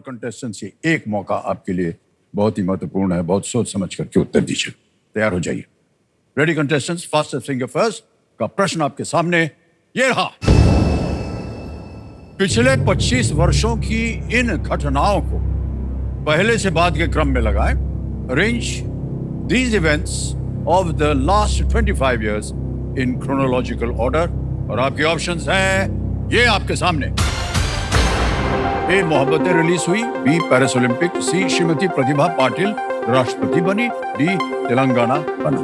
Contestant से एक मौका आपके लिए बहुत ही महत्वपूर्ण है, बहुत सोच समझ करके उत्तर दीजिए। तैयार हो जाइए। Ready contestants, fast singer first का प्रश्न आपके सामने ये रहा। पिछले 25 वर्षों की इन घटनाओं को पहले से बाद के क्रम में लगाएं। Arrange these events of the last 25 years in chronological order. और आपके ऑप्शंस हैं ये आपके सामने। ए, मोहब्बतें रिलीज हुई। B, Paris Olympic. C, Shrimati Pratibha Patil राष्ट्रपति बनी। डी, तेलंगाना बना।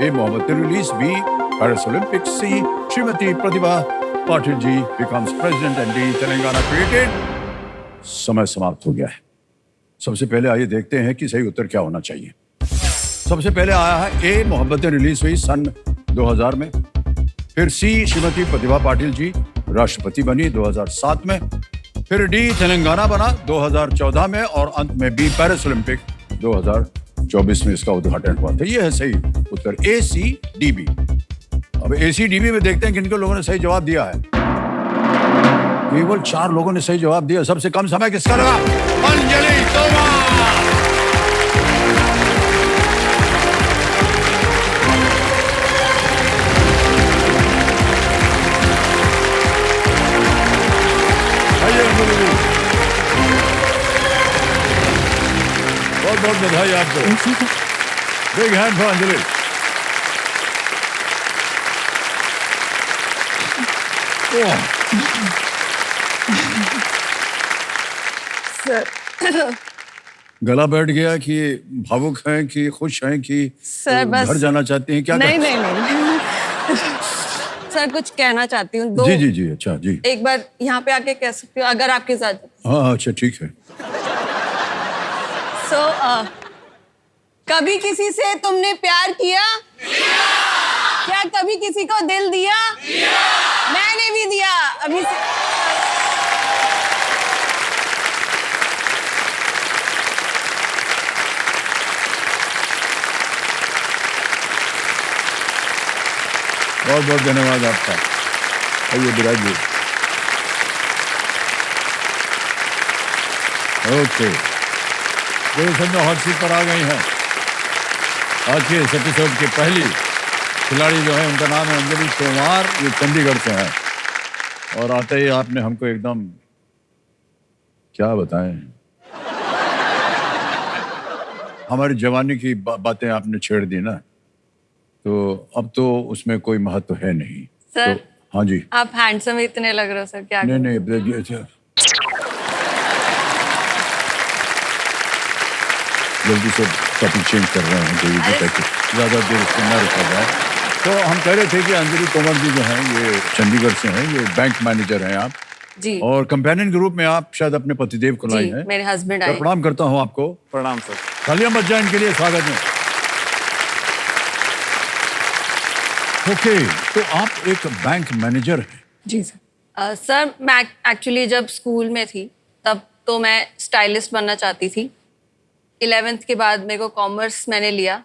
A, Mohabbatein release. B, Paris Olympic. C, Shrimati Pratibha Patil ji becomes president and D, Telangana created. समय समाप्त हो गया है। सबसे पहले आइए देखते हैं कि सही उत्तर क्या होना चाहिए। सबसे पहले आया है ए, मोहब्बतें रिलीज हुई सन 2000 में। फिर सी, श्रीमती प्रतिभा पाटिल जी राष्ट्रपति बनी 2007 में। फिर डी, तेलंगाना बना 2014 में। और अंत में बी, पेरिस ओलंपिक 2024 में इसका उद्घाटन हुआ था। यह है सही उत्तर, ए, सी, डी, बी। अब ए, सी, डी, बी में देखते हैं किन लोगों ने सही जवाब दिया है। केवल 4 लोगों ने सही जवाब दिया। सबसे कम समय किसका लगा? अंजलि तोमर। बहुत बहुत बधाई आपको। Big hand for Anjali. Sir गला बैठ गया कि भावुक हैं कि खुश हैं कि सर बस घर जाना चाहती हैं? क्या नहीं नहीं नहीं सर कुछ कहना चाहती हूँ। जी जी जी, अच्छा जी। एक बार यहाँ पे आके कह सकती हूँ अगर आपके साथ। हाँ अच्छा ठीक है। सो कभी किसी से तुमने प्यार किया? क्या कभी किसी को दिल दिया? मैंने भी दिया अभी से। बहुत बहुत धन्यवाद आपका। आइए बिराजिए। ओके, जो सब हॉट सीट पर आ गई हैं। आज के इस एपिसोड की पहली खिलाड़ी जो है उनका नाम है अंजलि तोमर। ये चंडीगढ़ से है। और आते ही आपने हमको एकदम क्या बताएं, हमारी जवानी की बातें आपने छेड़ दी ना, तो अब तो उसमें कोई महत्व है नहीं। सर तो, हाँ जी। आप हैंडसम इतने लग रहे हो सर। क्या नहीं नहीं, अच्छा जल्दी से टॉपिक चेंज कर रहे हैं, ज़्यादा देर इसको न रखा जाए। तो हम कह रहे थे कि अंजलि तोमर जी जो हैं ये चंडीगढ़ से हैं, ये बैंक मैनेजर हैं आप जी। और कंपेनियन के रूप में आप शायद अपने पतिदेव को लाई हैं। मेरे हस्बैंड आए। प्रणाम करता हूँ आपको। प्रणाम सर। तालियां बज जाएं इनके लिए स्वागत में। ओके, तो आप एक बैंक मैनेजर हैं। जी सर। सर मैं एक्चुअली जब स्कूल में थी तब तो मैं स्टाइलिस्ट बनना चाहती थी। 11th के बाद मेरे को कॉमर्स मैंने लिया,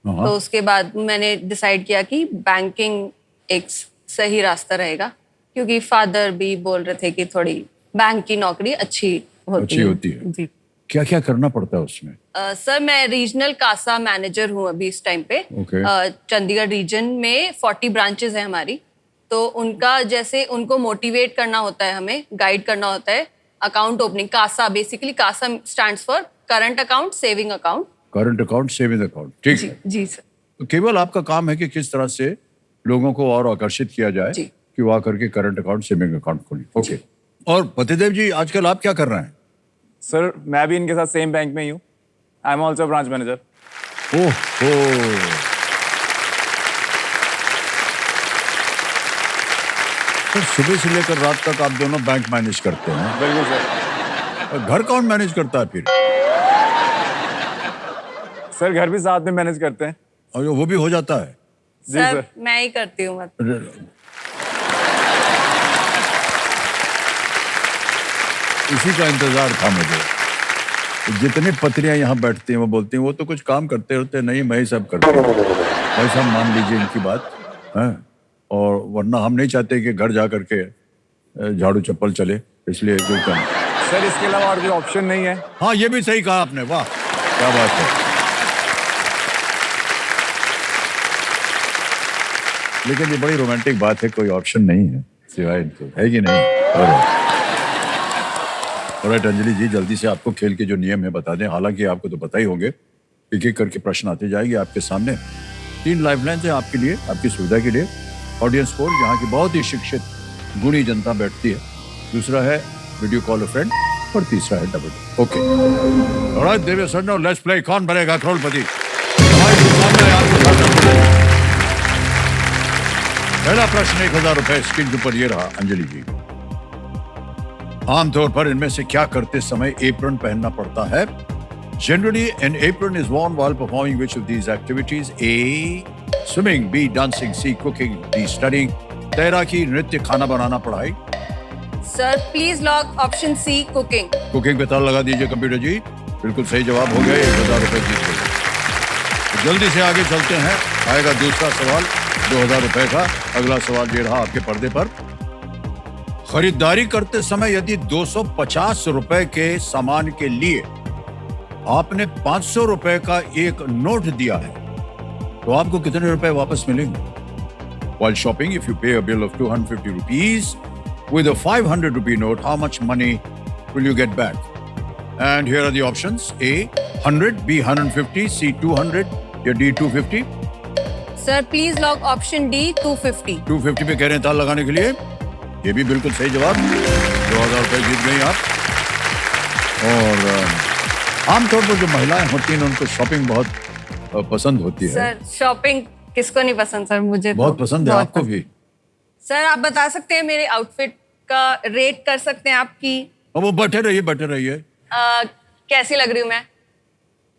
तो उसके बाद मैंने डिसाइड किया कि बैंकिंग एक सही रास्ता रहेगा, क्योंकि फादर भी बोल रहे थे कि थोड़ी बैंक की नौकरी अच्छी होती है। जी। क्या क्या करना पड़ता है उसमें? सर मैं रीजनल कासा मैनेजर हूँ अभी इस टाइम पे। चंडीगढ़ रीजन में 40 ब्रांचेस है हमारी, तो उनका जैसे उनको मोटिवेट करना होता है, हमें गाइड करना होता है। Account opening, CASA basically, CASA stands for current account saving account. Current account saving account, ठीक है जी सर। तो केवल आपका काम है कि किस तरह से लोगों को और आकर्षित किया जाए कि वो आकर के करंट अकाउंट सेविंग अकाउंट खोलें। ओके, और पतिदेव जी आजकल आप क्या कर रहे हैं? सर मैं भी इनके साथ सेम बैंक में ही हूँ। I am also branch manager. Oh, तो सुबह से लेकर रात तक आप दोनों बैंक मैनेज करते हैं? बिल्कुल सर। और घर कौन मैनेज करता है फिर? सर घर भी साथ में मैनेज करते हैं। और वो भी हो जाता है? जी सर। मैं ही करती हूँ। इसी का इंतजार था मुझे। जितनी पत्नियां यहाँ बैठती हैं वो बोलती हैं वो तो कुछ काम करते होते नहीं, मैं ही सब करती हूँ। भाई साहब मान लीजिए इनकी बात है, और वरना हम नहीं चाहते कि घर जा करके झाड़ू चप्पल चले, इसलिए जो काम। सर इसके अलावा और कोई ऑप्शन नहीं है? हाँ, ये भी सही कहा आपने, वाह क्या बात है। लेकिन ये बड़ी रोमांटिक बात है, कोई ऑप्शन नहीं है सिवाय इनके, है कि नहीं? ऑलराइट अंजलि जी, जल्दी से आपको खेल के जो नियम है बता दें। हालांकि आपको तो पता ही होंगे, एक एक करके प्रश्न आते जाएंगे आपके सामने। 3 लाइफलाइन है आपके लिए, आपकी सुविधा के लिए। ऑडियंस पोल, यहाँ की बहुत ही शिक्षित गुणी जनता बैठती है। दूसरा है वीडियो कॉल अ फ्रेंड, और तीसरा है double. Okay alright Deviya sir, now let's play Kaun Banega करोड़पति। पहला प्रश्न 1000 रुपए स्क्रीन के ऊपर ये रहा। अंजलि जी, आमतौर पर इनमें से क्या करते समय एप्रन पहनना पड़ता है? Generally, an apron is worn while performing which of these activities? A. Swimming. B. Dancing. C. Cooking. D. Studying. तैराकी, नृत्य, खाना बनाना, पढ़ाई। Sir please lock option C, cooking. Cooking पे ताला लगा दीजिए कंप्यूटर जी। बिल्कुल सही जवाब हो गया, 1000 रुपए जीत गए। तो जल्दी से आगे चलते हैं, आएगा दूसरा सवाल 2000 रुपए का। अगला सवाल ये रहा आपके पर्दे पर। खरीदारी करते समय यदि 250 रुपए के सामान के लिए आपने 500 रुपए का एक नोट दिया है, तो आपको कितने रुपए वापस मिलेंगे? While shopping, if you pay a bill of 250 rupees with a 500 rupee note, how much money will you get back? And here are the options: A. 100, B. 150, C. 200, या D. 250. Sir please lock option D, 250। 250 पे कह रहे हैं ताल लगाने के लिए। ये भी बिल्कुल सही जवाब। 2000 रुपए जीत गई आप। और आमतौर पर जो महिलाएं होती हैं उनको शॉपिंग बहुत पसंद होती है। सर शॉपिंग किसको नहीं पसंद सर, मुझे बहुत तो पसंद है, बहुत आपको भी। सर आप बता सकते हैं मेरे आउटफिट का रेट कर सकते हैं आपकी? अब वो बैठे रहिए। कैसी लग रही हूँ मैं?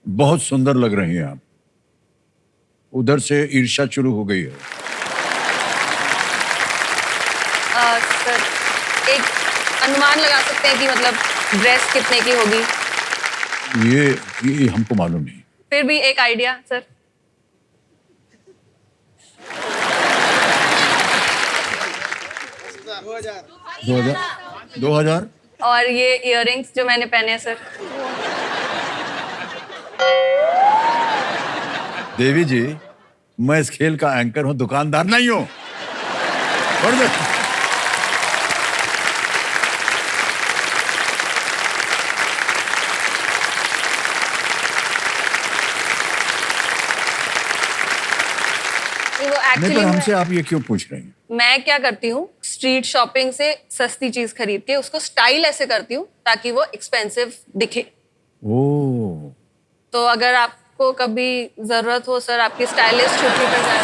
बहुत सुंदर लग रही हैं आप। उधर से ईर्ष्या शुरू हो गई है। सर एक अनुमान लगा सकते हैं कि मतलब ड्रेस कितने की होगी? ये हमको मालूम नहीं। फिर भी एक आइडिया सर। 2000। और ये इयररिंग्स जो मैंने पहने हैं सर। देवी जी, मैं इस खेल का एंकर हूं, दुकानदार नहीं हूं। और नहीं, पर हमसे आप ये क्यों पूछ रही हैं? मैं क्या करती हूँ, स्ट्रीट शॉपिंग से सस्ती चीज खरीद के उसको स्टाइल ऐसे करती हूँ ताकि वो एक्सपेंसिव दिखे। ओह, तो अगर आपको कभी जरूरत हो सर, आपकी स्टाइलिस्ट छुट्टी पर जाए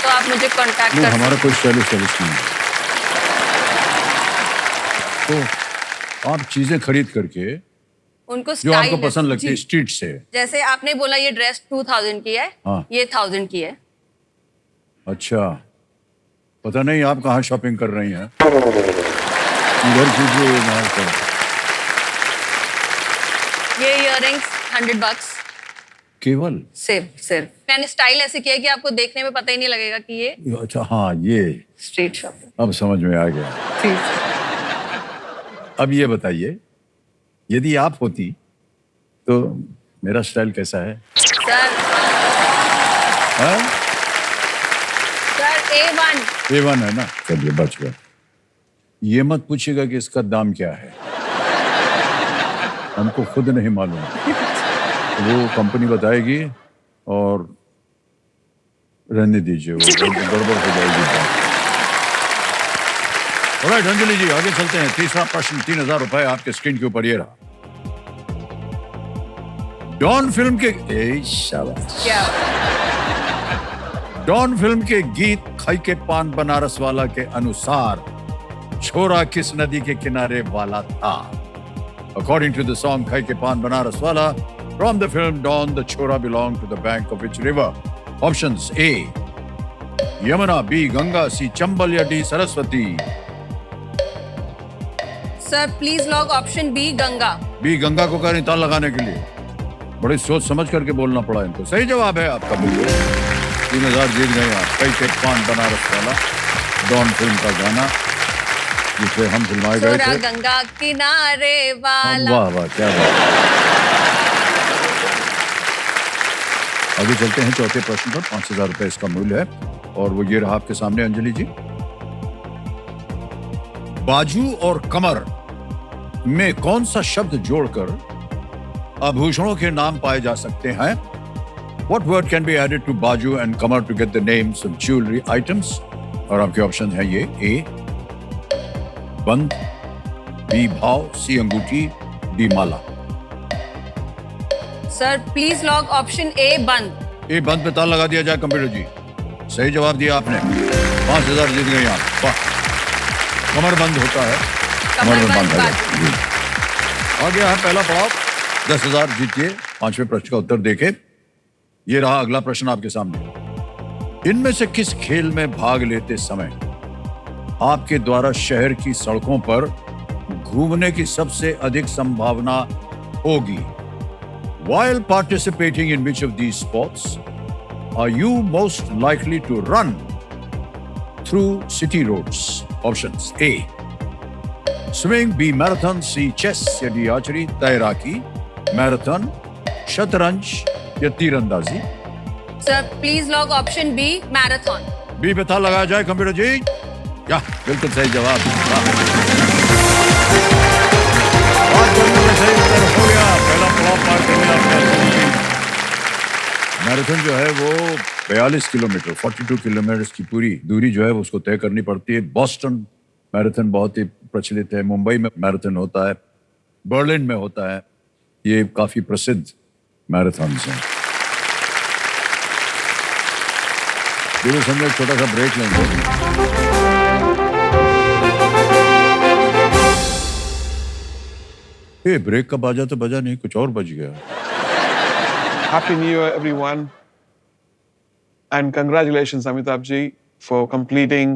तो आप मुझे कांटेक्ट कर। हमारा कोई स्टाइलिस्ट नहीं है। तो आप चीजें खरीद करके उनको जो आपको पसंद लगती है स्ट्रीट से। जैसे आपने बोला ये ड्रेस 2000 की है, हाँ। ये 1000 की है। अच्छा, पता नहीं आप कहाँ शॉपिंग कर रही हैं। इधर कीजिए, वहाँ पर। ये इयररिंग्स 100 bucks केवल सिर्फ मैंने स्टाइल ऐसे किया कि आपको देखने में पता ही नहीं लगेगा कि ये अच्छा, हाँ, ये स्ट्रीट शॉपिंग। अब समझ में आ गया। अब ये बताइए, यदि आप होती तो मेरा स्टाइल कैसा है? सर A1 है ना? चलिए बच गया। ये मत पूछिएगा कि इसका दाम क्या है, हमको खुद नहीं मालूम। वो कंपनी बताएगी और रहने दीजिए, वो गड़बड़ हो जाएगी। ऑलराइट अंजलि जी, आगे चलते हैं। तीसरा प्रश्न 3000 रुपए आपके स्क्रीन के ऊपर ये रहा। डॉन फिल्म के शाबाश। क्या? डॉन फिल्म के गीत खाई के पान बनारस वाला के अनुसार छोरा किस नदी के किनारे वाला था? According to the song खाई के पान बनारस वाला from the film Don, the chora belonged to the bank of which river? Options: A. Yamuna, B. Ganga, C. Chambal या D. Saraswati? Sir please lock option B, Ganga. B Ganga को करें ताल लगाने के लिए। बड़ी सोच समझ करके बोलना पड़ा इनको। सही जवाब है आपका, बिल्कुल। 3000 जीत गए आप। कई के पान बनारस वाला। डॉन फिल्म का गाना जिसे हम फिल्माए गए सोरा थे। गंगा किनारे वाला। वाह वाह, क्या बात। आगे चलते हैं चौथे प्रश्न पर। 5,000 रुपए इसका मूल्य है और वो ये रहा आपके सामने अंजलि जी। बाजू और कमर में कौन सा शब्द जोड़कर आभूषणों के नाम पाए जा सकते हैं? What word can be added to बाजू and Qamar to get the names of jewelry items? और आपके ऑप्शन है ये: ए बंद, बी भाव, सी अंगूठी, D Mala. Sir please lock option A बंद। ए बंद पे ताला लगा दिया जाए कंप्यूटर जी। सही जवाब दिया आपने। 5,000 जीत गए आप। वाह, कमर बंद होता है, कमर बंद है। बाजू। जी। आ गया है पहला पड़ाव। 10,000 जीतिए। 5वें प्रश्न का उत्तर देके ये रहा अगला प्रश्न आपके सामने। इनमें से किस खेल में भाग लेते समय आपके द्वारा शहर की सड़कों पर घूमने की सबसे अधिक संभावना होगी? While participating in which of these sports are you most likely to run through city roads? Options: A swimming, B marathon, C chess या D archery, तैराकी, मैराथन, शतरंज या तीरंदाजी। Sir please lock option B marathon. B पे ताला लगाया जाए computer जी। या बिल्कुल सही जवाब। सही उत्तर हो गया। पहला पड़ाव पार कर लिया आपने। मैराथन जो है वो 42 किलोमीटर 42 किलोमीटर की पूरी दूरी जो है उसको तय करनी पड़ती है। बॉस्टन मैराथन बहुत ही प्रचलित है। मुंबई में मैराथन होता है, बर्लिन में होता है। ये काफी प्रसिद्ध मैराथन हैं। बिल्कुल समझो, एक छोटा सा ब्रेक लेंगे। ये ब्रेक का बाजा तो बजा नहीं, कुछ और बज गया। Happy New Year, everyone. And congratulations, Amitabh ji, for completing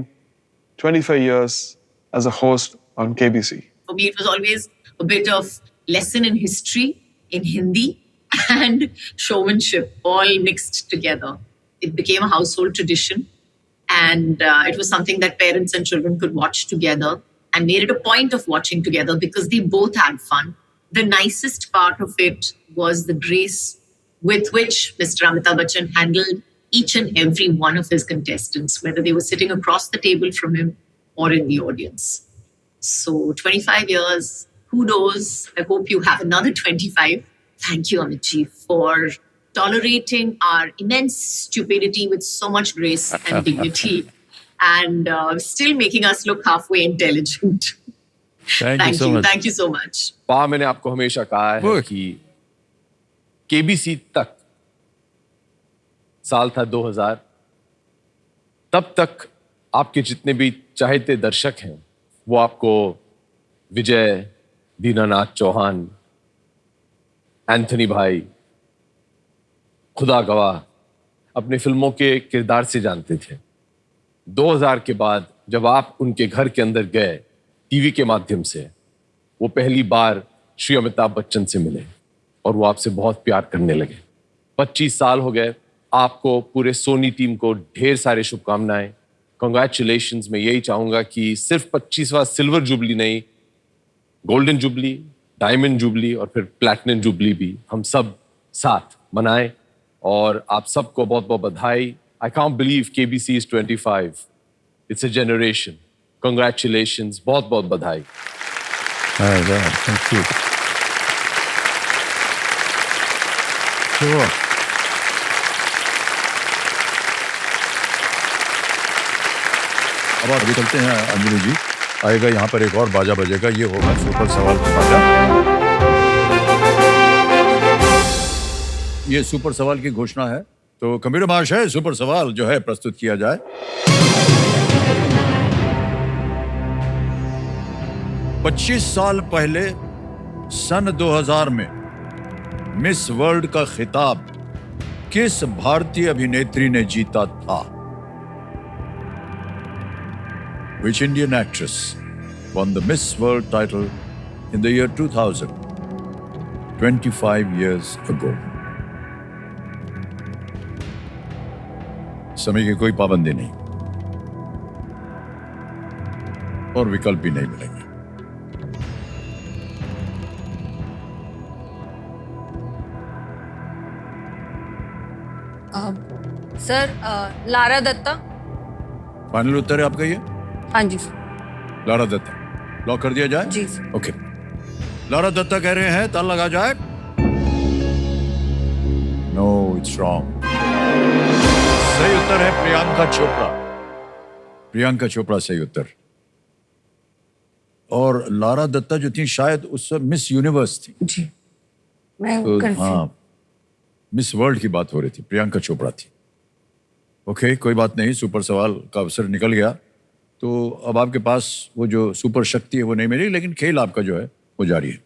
25 years as a host on KBC. For me, it was always a bit of lesson in history, in Hindi, and showmanship, all mixed together. It became a household tradition, and it was something that parents and children could watch together and made it a point of watching together because they both had fun. The nicest part of it was the grace with which Mr. Amitabh Bachchan handled each and every one of his contestants, whether they were sitting across the table from him or in the audience. So 25 years, kudos. I hope you have another 25. Thank you, Amit ji, for tolerating our immense stupidity with so much grace and dignity and still making us look halfway intelligent. Thank you so much. Thank you so much. पा मैंने आपको हमेशा कहा है कि KBC तक साल था 2000, तब तक आपके जितने भी चाहते दर्शक हैं वो आपको विजय, दीनानाथ चौहान, एंथनी भाई, खुदा गवाह अपने फिल्मों के किरदार से जानते थे। 2000 के बाद जब आप उनके घर के अंदर गए टीवी के माध्यम से, वो पहली बार श्री अमिताभ बच्चन से मिले और वो आपसे बहुत प्यार करने लगे। 25 साल हो गए आपको, पूरे सोनी टीम को ढेर सारे शुभकामनाएं, कंग्रेचुलेशंस। मैं यही चाहूंगा कि सिर्फ 25वां सिल्वर जुबली नहीं, गोल्डन जुबली, डायमंड जुबली और फिर प्लैटिनम जुबली भी हम सब साथ मनाएं। और आप सबको बहुत बहुत बधाई। I can't believe KBC is 25। It's a generation. Congratulations, बहुत बहुत बधाई। Thank you. Sure. अब आगे चलते हैं अंजलि जी। आएगा यहाँ पर एक और बाजा बजेगा, ये होगा सुपर सवाल का बाजा। ये सुपर सवाल की घोषणा है, तो कंप्यूटर महाशय सुपर सवाल जो है प्रस्तुत किया जाए। 25 साल पहले सन 2000 में मिस वर्ल्ड का खिताब किस भारतीय अभिनेत्री ने जीता था? Which Indian actress won the Miss World title in the year 2000, 25 years ago? समय की कोई पाबंदी नहीं। और विकल्प भी नहीं मिलेंगे। सर लारा दत्ता। फाइनल उत्तर है आपका ये? हाँ जी लारा दत्ता लॉक कर दिया जाए? जी सर। ओके, लारा दत्ता कह रहे हैं, ताल लगा जाए। No, it's wrong. सही उत्तर है प्रियंका चोपड़ा। प्रियंका चोपड़ा सही उत्तर। और लारा दत्ता जो थी शायद उस समय मिस यूनिवर्स थी। जी मैं तो confused। हाँ, मिस वर्ल्ड की बात हो रही थी, प्रियंका चोपड़ा थी। ओके, कोई बात नहीं, सुपर सवाल का अवसर निकल गया। तो अब आपके पास वो जो सुपर शक्ति है वो नहीं मिली, लेकिन खेल आपका जो है वो जारी है।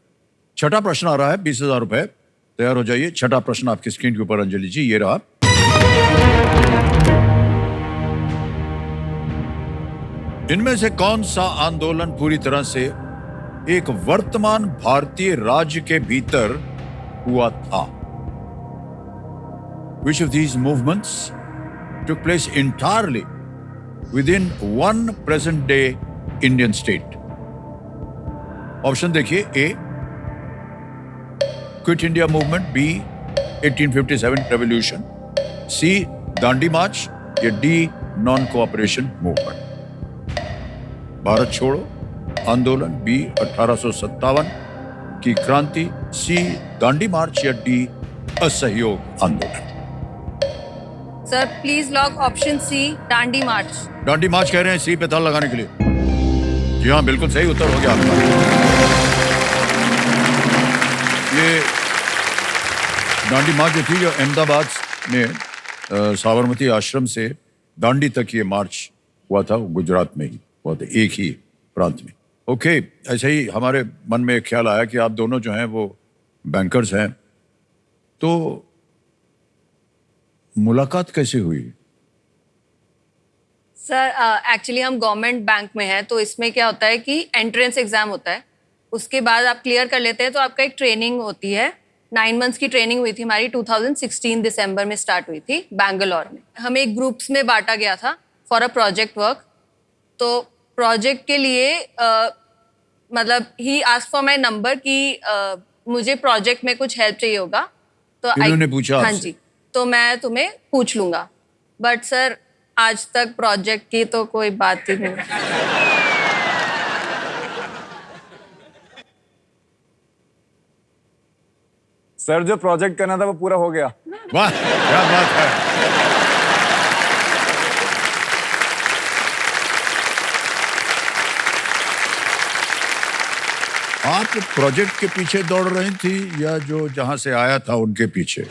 छठा प्रश्न आ रहा है, 20,000 रुपए। तैयार हो जाइए। छठा प्रश्न आपकी स्क्रीन के ऊपर अंजलि जी, ये रहा। इनमें से कौन सा आंदोलन पूरी तरह से एक वर्तमान भारतीय राज्य के भीतर हुआ था? Which of these movements took place entirely within one present day Indian state? Option देखिए। A, quit India movement. B, 1857 revolution. C, Dandi march. या D, non cooperation movement. Bharat छोड़ो आंदोलन। बी, 1857 की क्रांति। सी, दांडी मार्च। या डी, असहयोग आंदोलन। Sir please lock option C, Dandi march. Dandi march कह रहे हैं सी पे ताल लगाने के लिए? जी हाँ, बिल्कुल सही उत्तर हो गया आपका। ये दांडी मार्च जो थी, जो अहमदाबाद में साबरमती आश्रम से दांडी तक ये मार्च हुआ था, गुजरात में ही हुआ था, एक ही प्रांत में। ओके, ऐसे ही हमारे मन में एक ख्याल आया कि आप दोनों जो हैं वो बैंकर्स हैं, तो मुलाकात कैसे हुई? सर एक्चुअली हम गवर्नमेंट बैंक में हैं, तो इसमें क्या होता है कि एंट्रेंस एग्जाम होता है, उसके बाद आप क्लियर कर लेते हैं तो आपका एक ट्रेनिंग होती है। 9 मंथ्स की ट्रेनिंग हुई थी हमारी, 2016 दिसंबर में स्टार्ट हुई थी बैंगलोर में। हमें एक ग्रुप्स में बांटा गया था फॉर अ प्रोजेक्ट वर्क। तो प्रोजेक्ट के लिए मतलब he asked for my number कि मुझे प्रोजेक्ट में कुछ हेल्प चाहिए होगा, तो इन्होंने पूछा हाँ आपसे? जी, तो मैं तुम्हें पूछ लूंगा। बट सर आज तक प्रोजेक्ट की तो कोई बात ही नहीं। सर जो प्रोजेक्ट करना था वो पूरा हो गया। वाह, क्या बात है। आप प्रोजेक्ट के पीछे दौड़ रही थी या जो जहां से आया था उनके पीछे?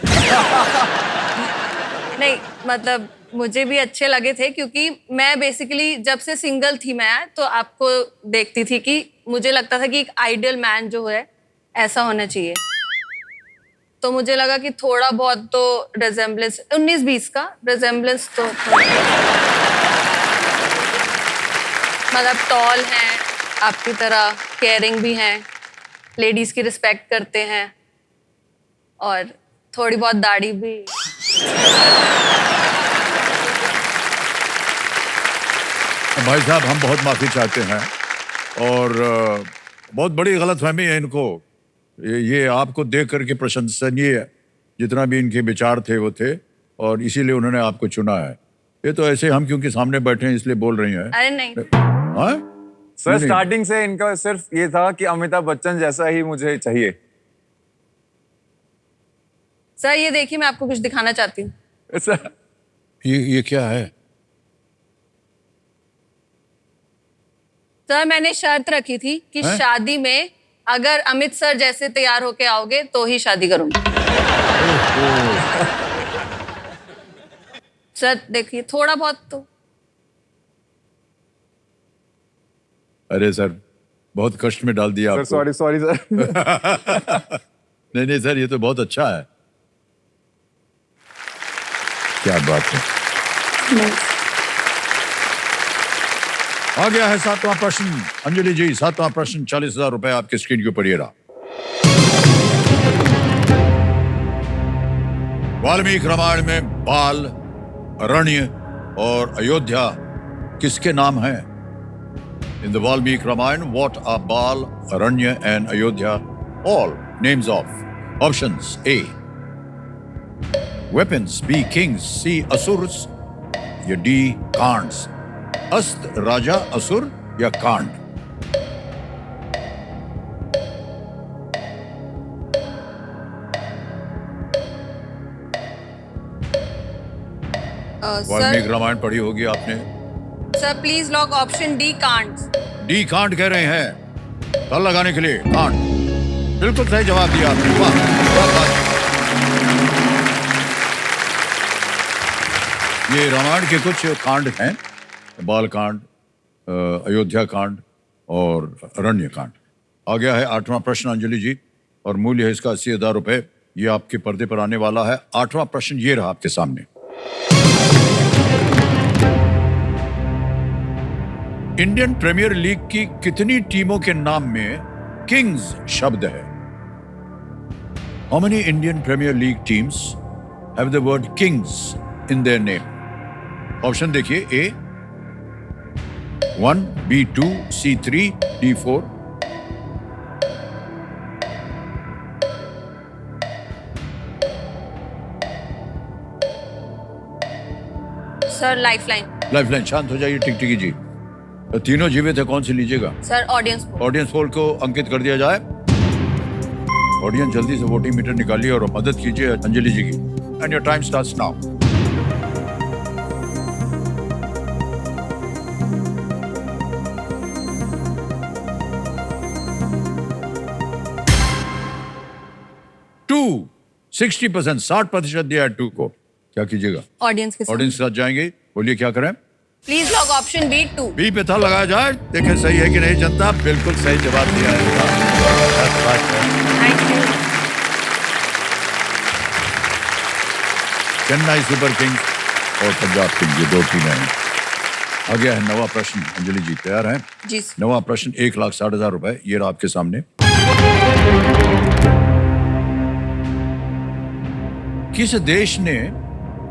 नहीं मतलब मुझे भी अच्छे लगे थे, क्योंकि मैं बेसिकली जब से सिंगल थी मैं, तो आपको देखती थी कि मुझे लगता था कि एक आइडियल मैन जो है ऐसा होना चाहिए। तो मुझे लगा कि थोड़ा बहुत तो रिजेम्बलेंस, 19-20 का रिजेम्बलेंस तो मतलब टॉल हैं आपकी तरह, केयरिंग भी हैं, लेडीज की रिस्पेक्ट करते हैं, और थोड़ी बहुत दाढ़ी भी। भाई साहब, हम बहुत माफी चाहते हैं, और बहुत बड़ी गलतफहमी है इनको। ये आपको देख करके प्रशंसनीय जितना भी इनके विचार थे वो थे, और इसीलिए उन्होंने आपको चुना है। ये तो ऐसे हम क्योंकि सामने बैठे हैं इसलिए बोल रही हैं। अरे नहीं हाँ? सर नहीं। स्टार्टिंग से इनका सिर्फ ये था कि अमिताभ बच्चन जैसा ही मुझे चाहिए। सर ये देखिए, मैं आपको कुछ दिखाना चाहती हूँ। सर ये क्या है? सर मैंने शर्त रखी थी कि हैं? शादी में अगर अमित सर जैसे तैयार होके आओगे तो ही शादी करूंगी। सर देखिए थोड़ा बहुत तो। अरे सर, बहुत कष्ट में डाल दिया सर आपको। Sorry sir. नहीं सर, ये तो बहुत अच्छा है। क्या बात है। आ गया है 7वां प्रश्न। अंजलि जी, 7वां प्रश्न, 40,000 रुपए आपके स्क्रीन के ऊपर ये रहा। वाल्मीकि रामायण में बाल, अरण्य और अयोध्या किसके नाम हैं? In the Valmiki Ramayana, what are Bal, Aranya and Ayodhya all names of? Options: A. Weapons, B. Kings, C. Asurs, या D. Khans. Ast, Raja, Asur या Khand? वाल्मीकि सर रामायण पढ़ी होगी आपने। Sir please lock option D can't. D कांड कह रहे हैं ताल लगाने के लिए। कांड बिल्कुल सही जवाब दिया आपने। वाह, क्या बात है। ये रामायण के कुछ कांड हैं, बाल कांड, अयोध्या कांड और अरण्य कांड। आ गया है 8वां प्रश्न अंजलि जी, और मूल्य है इसका 80,000 रुपए। ये आपके पर्दे पर आने वाला है। 8वां प्रश्न ये रहा आपके सामने। इंडियन प्रीमियर लीग की कितनी टीमों के नाम में किंग्स शब्द है? How many Indian Premier League teams have the word kings in their name? Option देखिए। A 1, B 2, C 3, D 4। Sir lifeline. Lifeline. शांत हो जाइए टिकटिकी जी। तीनों जीवित है, कौन सी लीजिएगा? Sir audience poll. Audience poll को अंकित कर दिया जाए। ऑडियंस जल्दी से वोटिंग मीटर निकालिए और मदद कीजिए अंजलि जी की। And your time starts now. To 60%, 60% दिया है 2 को। क्या कीजिएगा? ऑडियंस के साथ। ऑडियंस के साथ जाएंगे। बोलिए क्या करें? Please lock option B 2। B पे था लगाया जाए। देखें सही है कि नहीं जनता। बिल्कुल सही जवाब दिया है। Thank you. Chennai super Kings और पंजाब किंग्स, ये 2 टीमें हैं। आ गया है 9वां प्रश्न। अंजलि जी तैयार हैं? जी सर। 9वां प्रश्न 1,60,000 रुपए। ये रहा आपके सामने। किस देश ने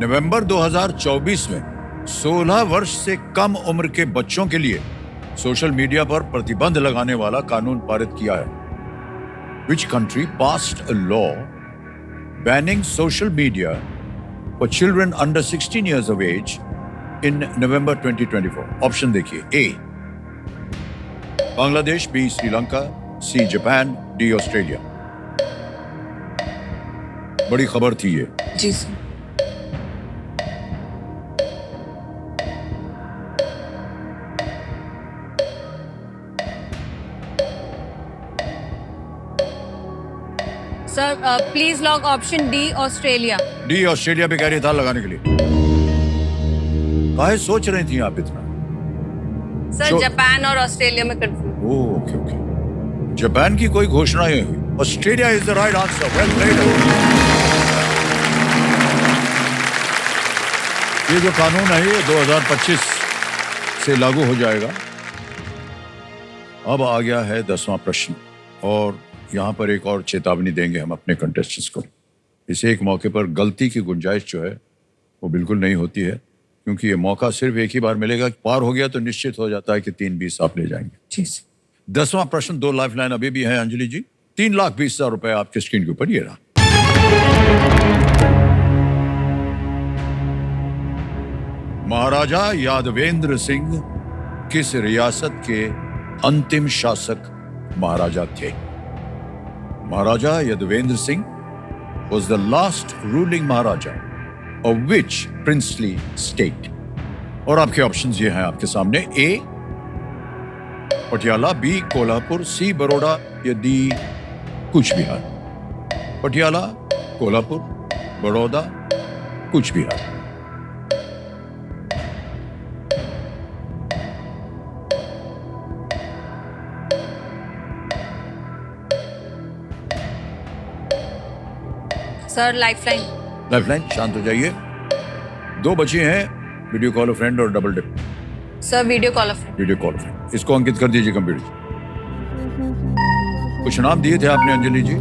नवंबर 2024 में 16 वर्ष से कम उम्र के बच्चों के लिए सोशल मीडिया पर प्रतिबंध लगाने वाला कानून पारित किया है? Which country passed a law banning social media for children under 16 years of age in November 2024? Option देखिए। A Bangladesh, B Sri Lanka, C Japan, D Australia. बड़ी खबर थी ये। जी sir. Sir please lock option D Australia. D Australia पे कह रही था लगाने के लिए। काहे सोच रही थी आप इतना? सर जापान और ऑस्ट्रेलिया में कंफ्यूज। Okay okay. जापान की कोई घोषणा नहीं हुई। Australia is the right answer. Well played. ये जो कानून है ये 2025 से लागू हो जाएगा। अब आ गया है 10वां प्रश्न, और यहाँ पर एक और चेतावनी देंगे हम अपने कंटेस्टेंट्स को। इस एक मौके पर गलती की गुंजाइश जो है वो बिल्कुल नहीं होती है, क्योंकि ये मौका सिर्फ एक ही बार मिलेगा। पार हो गया तो निश्चित हो जाता है कि 3-20 आप ले जाएंगे। 10वां प्रश्न, 2 लाइफलाइन अभी भी है अंजलि जी। 3,20,000 रुपए आपके स्क्रीन के ऊपर ये रहा। महाराजा यादवेंद्र सिंह किस रियासत के अंतिम शासक महाराजा थे? Maharaja Yadavendra Singh was the last ruling Maharaja of which princely state? और आपके ऑप्शंस ये हैं आपके सामने। A Patiala, B Kolhapur, C Baroda या D Cooch Behar. Patiala, Kolhapur, Baroda, Cooch Behar. Sir lifeline. Lifeline. शांत हो जाइए। 2 बचे हैं, वीडियो कॉल फ्रेंड और double dip. Sir video call friend. Video call friend. इसको अंकित कर दीजिए कंप्यूटर जी। कुछ नाम दिए थे आपने अंजलि जी,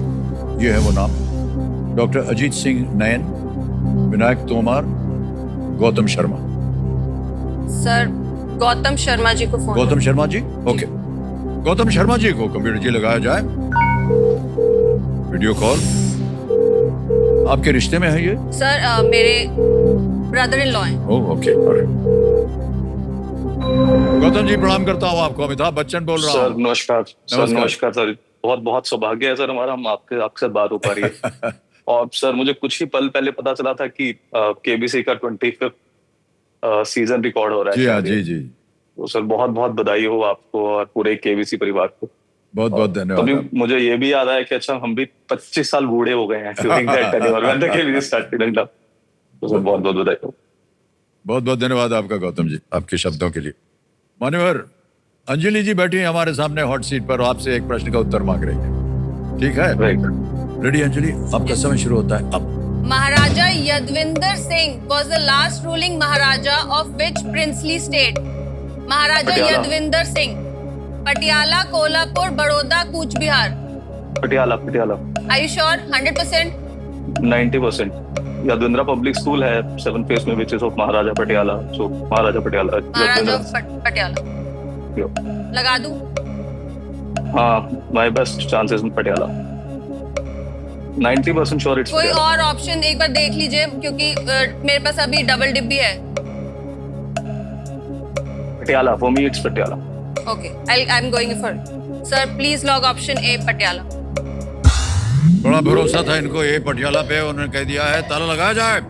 ये है वो नाम। डॉक्टर अजीत सिंह नयन, विनायक तोमर, गौतम शर्मा। सर गौतम शर्मा जी को फोन। गौतम शर्मा जी, ओके। गौतम शर्मा जी को कंप्यूटर जी लगाया जाए। Video call. आपके रिश्ते में है ये? सर मेरे ब्रदर इन लॉ हैं। ओह, ओके। गौतम जी, प्रणाम करता हूँ आपको। अमिताभ बच्चन बोल रहा सर हूँ। नमस्कार। सर नमस्कार सर, बहुत बहुत सौभाग्य है सर हमारा, हम आपके आपसे बात हो पा रही है। और सर मुझे कुछ ही पल पहले पता चला था कि केबीसी का 25th सीजन रिकॉर्ड हो रहा है। जी हाँ, शायद जी ये। जी। तो सर बहुत बहुत बधाई हो आपको और पूरे केबीसी परिवार को। बहुत बहुत धन्यवाद। तभी मुझे ये भी याद आया कि अच्छा हम भी 25 साल बूढ़े हो गए हैं during that tenure when the KBC started and up। तो सर बहुत बहुत बधाई हो। बहुत बहुत धन्यवाद आपका गौतम जी, आपके शब्दों के लिए। मान्यवर अंजलि जी बैठी हैं हमारे सामने हॉट सीट पर, आपसे एक प्रश्न का उत्तर मांग रही है। ठीक है? राइट। रेडी अंजलि, आपका समय शुरू होता है अब। Maharaja Yadavindra Singh was the last ruling Maharaja of which princely state? Maharaja Patiala. Yadavindra Singh, Patiala, Kolhapur, Baroda, Cooch Behar. Patiala Patiala. Are you sure? 100%? 90%। Yadavindra public school है 7 फेस में, which is of Maharaja Patiala. So Maharaja Patiala. Maharaja Patiala लगा दूं? हाँ, my best chances in Patiala. 90% sure it's कोई और ऑप्शन एक बार देख लीजिए, क्योंकि मेरे पास अभी डबल डिब्बी है। Patiala. For me it's Patiala. Okay, I am going for. Sir please lock option A Patiala. बड़ा भरोसा था इनको ए पटियाला पे, उन्होंने कह दिया है ताला लगाया जाए।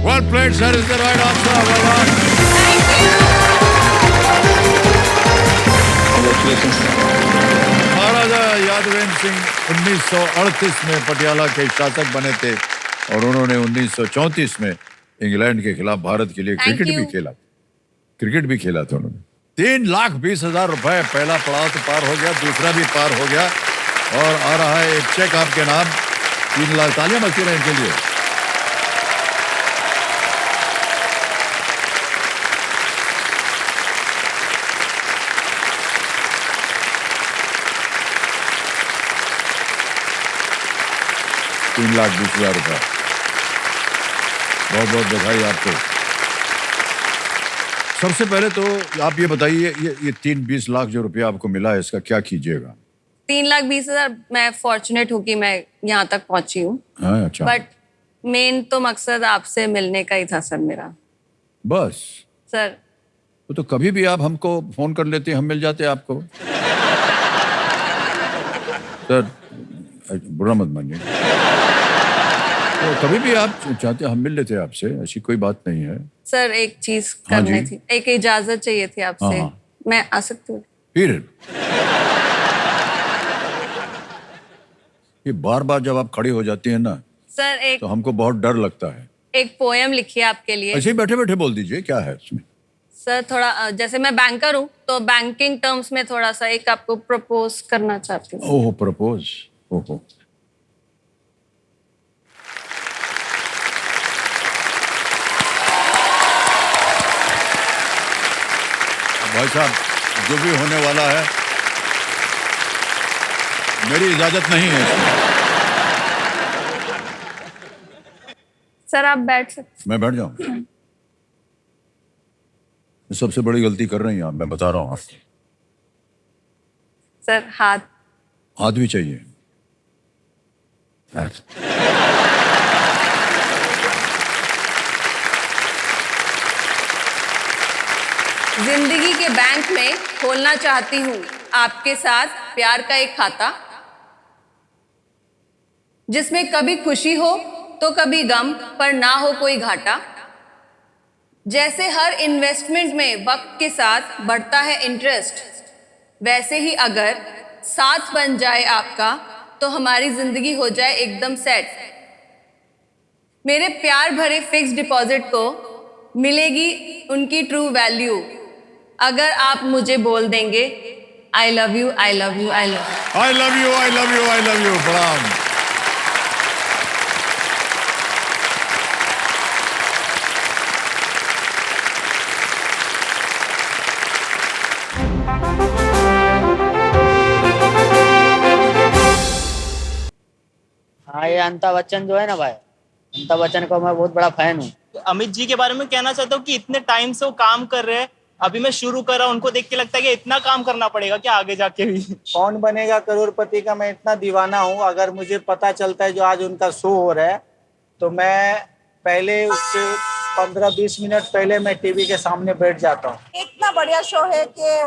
Well played sir, is the right answer. Well done. Maharaja Yadavendra Singh 1938 में पटियाला के शासक बने थे और उन्होंने 1934 में इंग्लैंड के खिलाफ भारत के लिए Thank क्रिकेट भी you. खेला। क्रिकेट भी खेला था उन्होंने। 3,20,000 रुपए, पहला पड़ाव तो पार हो गया, दूसरा भी पार हो गया और आ रहा है एक चेक आपके नाम। 3 लाख। तालियां बजती रहे इनके लिए। ₹3,20,000। बहुत बहुत बधाई आपको। सबसे पहले तो आप ये बताइए, ये 3-20 लाख जो रुपया आपको मिला है, इसका क्या कीजिएगा? 3,20,000 मैं फॉर्चुनेट हूँ कि मैं यहाँ तक पहुंची हूँ। हाँ, अच्छा। बट मेन तो मकसद आपसे मिलने का ही था सर मेरा। बस सर तो कभी भी आप हमको फोन कर लेते, हम मिल जाते आपको। सर बुरा मत मानिए, तो कभी भी आप चाहते हम मिल लेते आपसे, ऐसी कोई बात नहीं है। सर एक चीज हाँ करनी जी। थी, एक इजाजत चाहिए थी आपसे। हाँ। मैं आ सकती हूँ? फिर ये बार बार जब आप खड़ी हो जाती है ना, सर एक तो हमको बहुत डर लगता है। एक पोयम लिखी है आपके लिए। ऐसे ही बैठे बैठे बोल दीजिए, क्या है इसमें? सर थोड़ा जैसे मैं बैंकर हूँ तो बैंकिंग टर्म्स में थोड़ा सा एक आपको प्रपोज करना चाहती हूँ। ओह, प्रपोज। ओहो। भाई साहब, जो भी होने वाला है, मेरी इजाजत नहीं है इसमें। सर आप बैठ सकते। मैं बैठ जाऊं? सबसे बड़ी गलती कर रही हैं आप, मैं बता रहा हूं आपको। सर हाथ। हाथ भी चाहिए। हाथ। जिंदगी के बैंक में खोलना चाहती हूँ आपके साथ प्यार का एक खाता, जिसमें कभी खुशी हो तो कभी गम, पर ना हो कोई घाटा। जैसे हर इन्वेस्टमेंट में वक्त के साथ बढ़ता है इंटरेस्ट, वैसे ही अगर साथ बन जाए आपका तो हमारी जिंदगी हो जाए एकदम सेट। मेरे प्यार भरे फिक्स डिपॉजिट को मिलेगी उनकी ट्रू वैल्यू, अगर आप मुझे बोल देंगे I love you, I love you, I love you. I love you, I love you, I love you. प्रणाम। हाँ, ये अमिताभ बच्चन जो है ना भाई, अमिताभ बच्चन का मैं बहुत बड़ा फैन हूँ। अमित जी के बारे में कहना चाहता हूँ कि इतने टाइम से वो काम कर रहे हैं अभी मैं शुरू कर रहा हूँ, उनको देख के लगता है कि इतना काम करना पड़ेगा क्या आगे जाके भी। कौन बनेगा करोड़पति का मैं इतना दीवाना हूँ, अगर मुझे पता चलता है जो आज उनका शो हो रहा है तो मैं पहले उससे 15-20 मिनट पहले मैं टीवी के सामने बैठ जाता हूँ। इतना बढ़िया शो है कि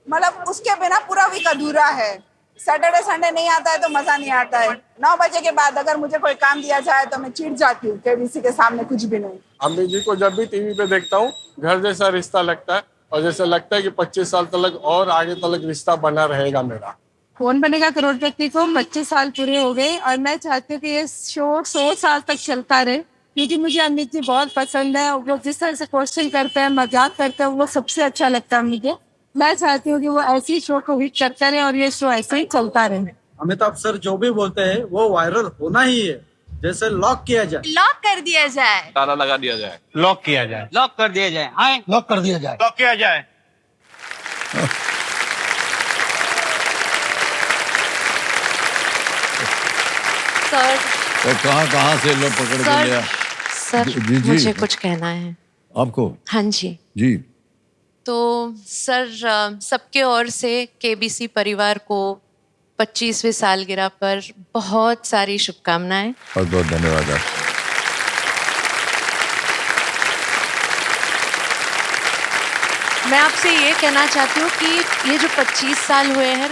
मतलब उसके बिना पूरा वीक अधूरा है। सैटरडे संडे नहीं आता है तो मजा नहीं आता है। 9 बजे के बाद अगर मुझे कोई काम दिया जाए तो मैं चिढ़ जाती हूँ, केबीसी के सामने कुछ भी नहीं। अम्मी जी को जब भी टीवी पे देखता हूँ घर जैसा रिश्ता लगता है, और जैसे लगता है कि 25 साल तक और आगे तक रिश्ता बना रहेगा मेरा। कौन बनेगा करोड़पति को 25 साल पूरे हो गए और मैं चाहती हूँ कि ये शो 100 साल तक चलता रहे, क्योंकि मुझे अमित जी बहुत पसंद है। वो जिस तरह से क्वेश्चन करते हैं, मजाक करते हैं, वो सबसे अच्छा लगता है मुझे। मैं चाहती हूँ कि वो ऐसी शो को हिट करते रहे और ये शो ऐसे ही चलता रहे। अमिताभ सर जो भी बोलते हैं वो वायरल होना ही है। जैसे लॉक किया जाए, लॉक कर दिया जाए, ताला लगा दिया जाए, लॉक किया जाए, लॉक कर दिया जाए, आए लॉक कर दिया जाए, लॉक किया जाए। सर तो कहाँ से लोग पकड़ के लिया? सर जी, जी। मुझे कुछ कहना है आपको? हाँ जी। जी। तो सर सबके ओर से केबीसी परिवार को 25वीं सालगिरह पर बहुत सारी शुभकामनाएं। बहुत बहुत धन्यवाद आपको। मैं आपसे ये कहना चाहती हूँ कि ये जो 25 साल हुए हैं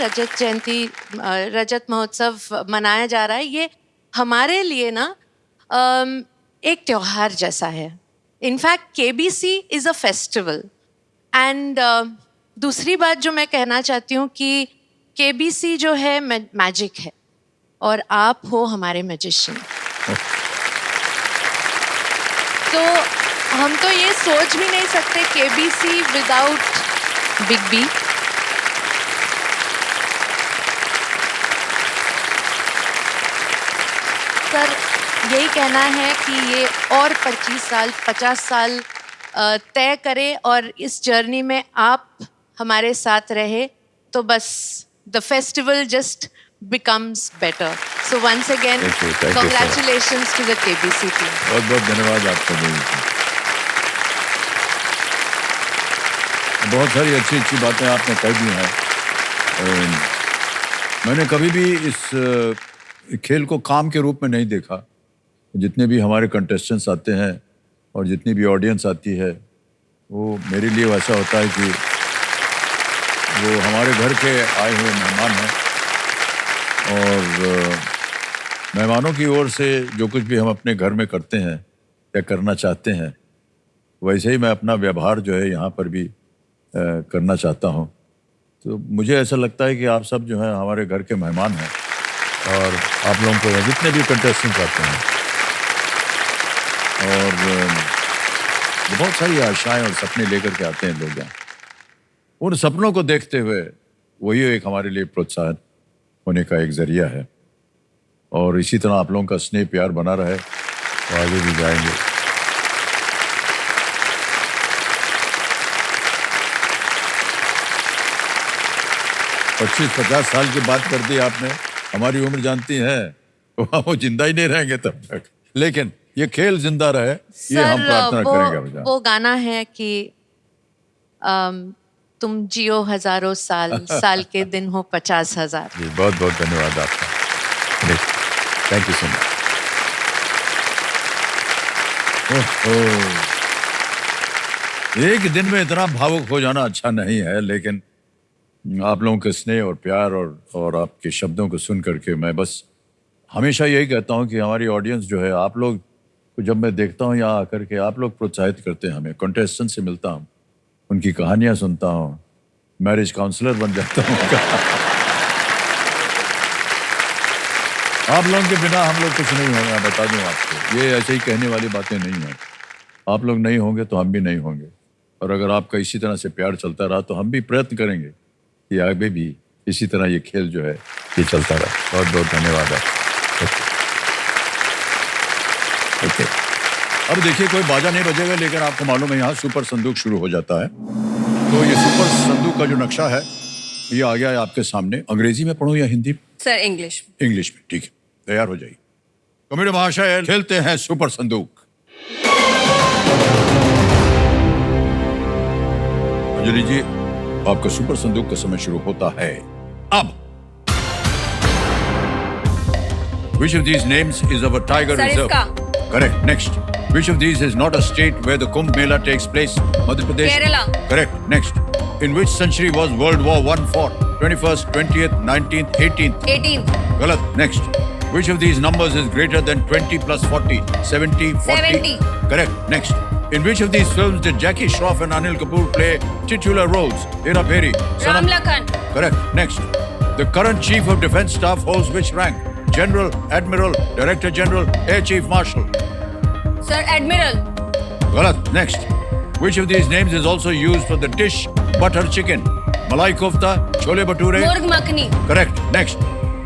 रजत महोत्सव मनाया जा रहा है, ये हमारे लिए ना एक त्योहार जैसा है। In fact KBC is a festival. And दूसरी बात जो मैं कहना चाहती हूँ कि केबीसी जो है मैजिक है और आप हो हमारे मैजिशियन। तो हम तो ये सोच भी नहीं सकते KBC without big B. Sir यही कहना है कि ये और 25 साल 50 साल तय करे और इस जर्नी में आप हमारे साथ रहे तो बस the festival just becomes better. So once again, congratulations to the KBC team. बहुत बहुत धन्यवाद आपका। बहुत सारी अच्छी अच्छी बातें आपने कह दी हैं। मैंने कभी भी इस खेल को काम के रूप में नहीं देखा। जितने भी हमारे कंटेस्टेंट्स आते हैं और जितनी भी ऑडियंस आती है, वो मेरे लिए वैसा होता है कि वो हमारे घर के आए हुए मेहमान हैं और मेहमानों की ओर से जो कुछ भी हम अपने घर में करते हैं या करना चाहते हैं, वैसे ही मैं अपना व्यवहार जो है यहाँ पर भी करना चाहता हूँ। तो मुझे ऐसा लगता है कि आप सब जो हैं हमारे घर के मेहमान हैं और आप लोगों को जितने भी कंटेस्टेंट्स आते हैं और बहुत सारी आशाएं और सपने लेकर के आते हैं लोग यहाँ। उन सपनों को देखते हुए वही एक हमारे लिए प्रोत्साहन होने का एक जरिया है और इसी तरह आप लोगों का स्नेह प्यार बना रहे तो आगे भी जाएंगे। पच्चीस 50 साल की बात कर दी आपने। हमारी उम्र जानती है वो जिंदा ही नहीं रहेंगे तब तक, लेकिन ये खेल जिंदा रहे ये हम प्रार्थना करेंगे। वो गाना है कि तुम जियो हजारों साल, साल के दिन हो 50,000। जी बहुत बहुत धन्यवाद आपका। Thank you so much. एक दिन में इतना भावुक हो जाना अच्छा नहीं है, लेकिन आप लोगों के स्नेह और प्यार और आपके शब्दों को सुन करके मैं बस हमेशा यही कहता हूँ कि हमारी ऑडियंस जो है, आप लोग को जब मैं देखता हूँ यहाँ आकर के, आप लोग प्रोत्साहित करते हैं हमें। कंटेस्टेंट से मिलता हूँ, उनकी कहानियां सुनता हूँ, मैरिज काउंसलर बन जाता हूँ। आप लोगों के बिना हम लोग कुछ नहीं होंगे, मैं बता दूं आपको। ये ऐसे ही कहने वाली बातें नहीं हैं। आप लोग नहीं होंगे तो हम भी नहीं होंगे, और अगर आपका इसी तरह से प्यार चलता रहा तो हम भी प्रयत्न करेंगे कि आगे भी इसी तरह ये खेल जो है ये चलता रहा। बहुत बहुत धन्यवाद आपका। ओके, अब देखिए कोई बाजा नहीं बजेगा, लेकिन आपको मालूम है यहाँ सुपर संदूक शुरू हो जाता है। तो ये सुपर संदूक का जो नक्शा है ये आ गया है आपके सामने। अंग्रेजी में पढ़ूं या हिंदी? Sir English. इंग्लिश में, ठीक है, तैयार हो जाइए। कमेटी महाशय, खेलते हैं सुपर संदूक। अंजलि जी, आपका सुपर संदूक का समय शुरू होता है अब। Which of these names is our tiger reserve? Correct. Next. Which of these is not a state where the Kumbh Mela takes place? Madhya Pradesh. Kerala. Correct. Next. In which century was World War I fought? 21st, 20th, 19th, 18th? 18th. Galat. Next. Which of these numbers is greater than 20 plus 40? 70, 40? 70. Correct. Next. In which of these films did Jackie Shroff and Anil Kapoor play titular roles? Hera Pheri. Ram Lakhan. Correct. Next. The current Chief of Defence Staff holds which rank? General, Admiral, Director General, Air Chief Marshal. Sir, Admiral. Galat. Next. Which of these names is also used for the dish butter chicken? Malai kofta, chole bhature? Murg Makhani. Correct. Next.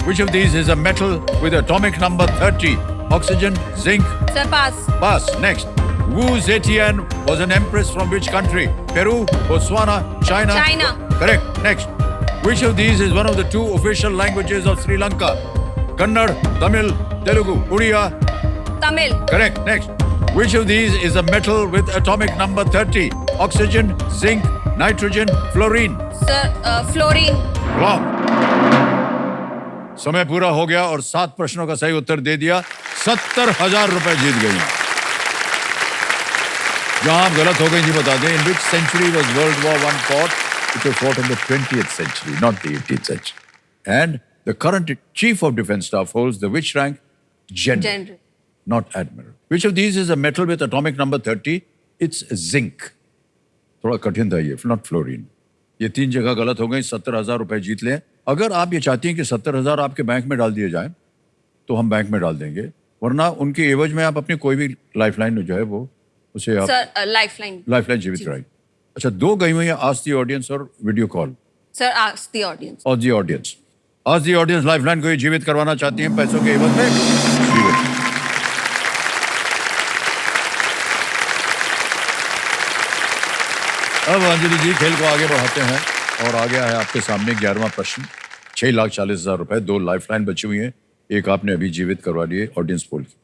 Which of these is a metal with atomic number 30? Oxygen, zinc? Sir, pass. Pass. Next. Wu Zetian was an empress from which country? Peru, Botswana, China? China. Correct. Next. Which of these is one of the two official languages of Sri Lanka? Kannada, Tamil, Telugu, Odia? Tamil. Correct. Next. Which of these is a metal with atomic number 30? Oxygen, zinc, nitrogen, fluorine? Sir, fluorine. Wrong. समय पूरा हो गया और 7 प्रश्नों का सही उत्तर दे दिया। 70,000 रुपए जीत गई हैं। जहां आप गलत हो गई जी बता दें। In which century was World War I fought? It was fought in the 20th century, not the 18th century. And the current Chief of Defence Staff holds the which rank? General. Not Admiral. Which of these is a metal with atomic number 30? It's zinc. थोड़ा कठिन था ये, not fluorine. ये 3 जगह गलत हो गई। 70,000 रुपए जीत लें। अगर आप ये चाहती हैं कि 70,000 आपके बैंक में डाल दिए जाए तो हम बैंक में डाल देंगे, वरना उनके एवज में आप अपनी कोई भी लाइफलाइन जो है वो उसे आप Sir, lifeline. लाइफलाइन जीवित कराएं। अच्छा, 2 गई हुई हैं, आस्क द ऑडियंस और video call. Sir, ask the audience. और दी ऑडियंस, आज दी ऑडियंस लाइफलाइन को ये जीवित करवाना चाहती हैं पैसों के एवज में। जीवित। अब अंजलि जी खेल को आगे बढ़ाते हैं और आ गया है आपके सामने 11वां प्रश्न। 6,40,000 रुपए, 2 लाइफलाइन बची हुई हैं, एक आपने अभी जीवित करवा लिए ऑडियंस पोल की।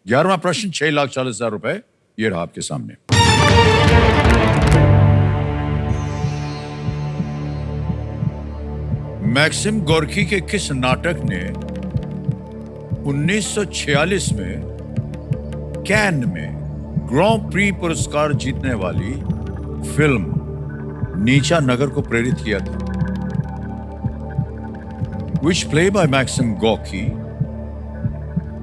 11वां प्रश्न 6,40,000 रुपए, ये रहा आपके सामने। मैक्सिम गोर्की के किस नाटक ने 1946 में कैन में ग्रैंड प्री पुरस्कार जीतने वाली फिल्म नीचा नगर को प्रेरित किया था? Which play by Maxim Gorky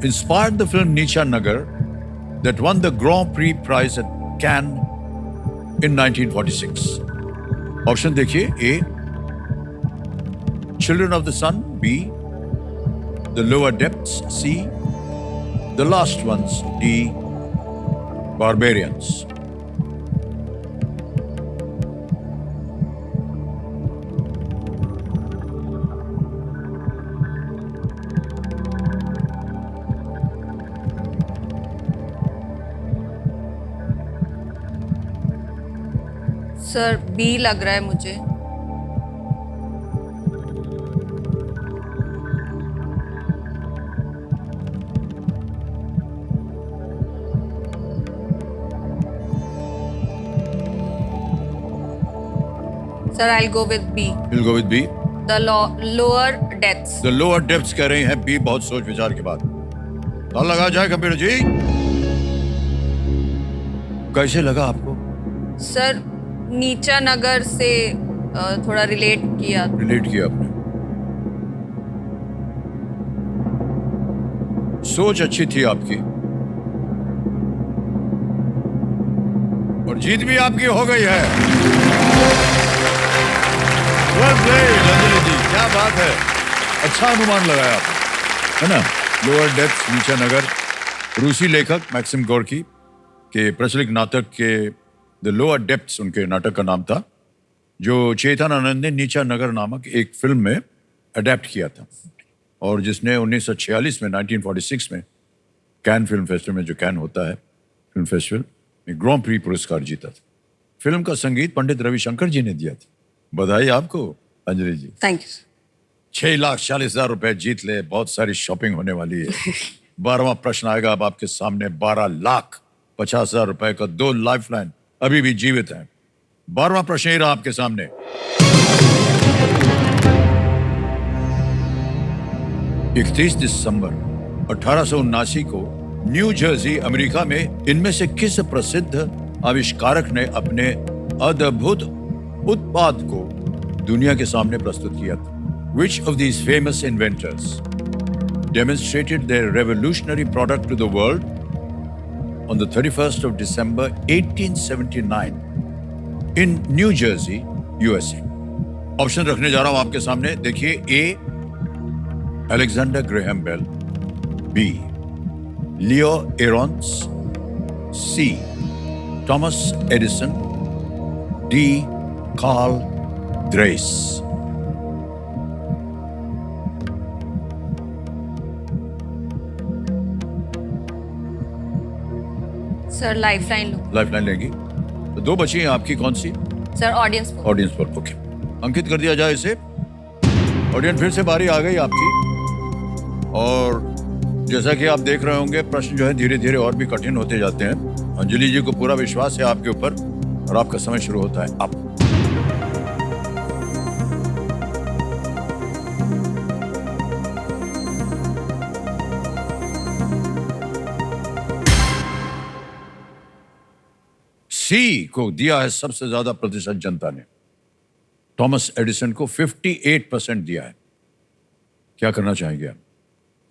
inspired the film Nicha Nagar that won the Grand Prix prize at Cannes in 1946? Option देखिए। A. Children of the Sun. B. The Lower Depths. C. The Last Ones. D. Barbarians. Sir, B लग रहा है मुझे। Sir, I'll go with B. You'll go with B? The lower depths. The lower depths कह रही हैं B, बहुत सोच विचार के बाद। ताला लगा जाए कंप्यूटर जी। कैसे लगा आपको? सर, नीचा नगर से थोड़ा रिलेट किया। रिलेट किया आपने। सोच अच्छी थी आपकी और जीत भी आपकी हो गई है। Well played, अंजलि जी, क्या बात है। अच्छा अनुमान लगाया आपने, है ना? लोअर डेप्थ्स, नीचा नगर, रूसी लेखक मैक्सिम गोर्की के प्रचलित नाटक के द लोअर डेप्थ्स उनके नाटक का नाम था, जो चेतन आनंद ने नीचा नगर नामक एक फिल्म में अडेप्ट किया था और जिसने 1946 में 1946 में कैन फिल्म फेस्टिवल में, जो कैन होता है फिल्म फेस्टिवल में, ग्रैंड प्री पुरस्कार जीता था। फिल्म का संगीत पंडित रविशंकर जी ने दिया था। बधाई आपको अंजलि जी। Thank you. 6,40,000 रुपए जीत ले, बहुत सारी शॉपिंग होने वाली है। 12वां प्रश्न आएगा अब आपके सामने। 12,50,000 रुपए का 2 लाइफलाइन अभी भी जीवित हैं। 12वां प्रश्न ये रहा आपके सामने। इकतीस दिसंबर 1879 को न्यू जर्सी अमेरिका में इनमें से किस प्रसिद्ध आविष्कारक ने अपने अद्भुत उत्पाद को दुनिया के सामने प्रस्तुत किया था? Which of these famous inventors demonstrated their revolutionary product to the world on the 31st of December 1879 in New Jersey, USA? Option रखने जा रहा हूं आपके सामने, देखिए। A, Alexander Graham Bell, B, Leo Aarons, C, Thomas Edison, D, Karl Dress. Sir lifeline लो। Lifeline लेंगी तो दो बची हैं आपकी, कौन सी? सर ऑडियंस को। ऑडियंस पर, ओके। अंकित कर दिया जाए इसे। ऑडियंस फिर से बारी आ गई आपकी, और जैसा कि आप देख रहे होंगे प्रश्न जो है धीरे धीरे और भी कठिन होते जाते हैं। अंजलि जी को पूरा विश्वास है आपके ऊपर, और आपका समय शुरू होता है अब। सी को दिया है सबसे ज्यादा प्रतिशत जनता ने। थॉमस एडिसन को 58% दिया है। क्या करना चाहेंगे आप?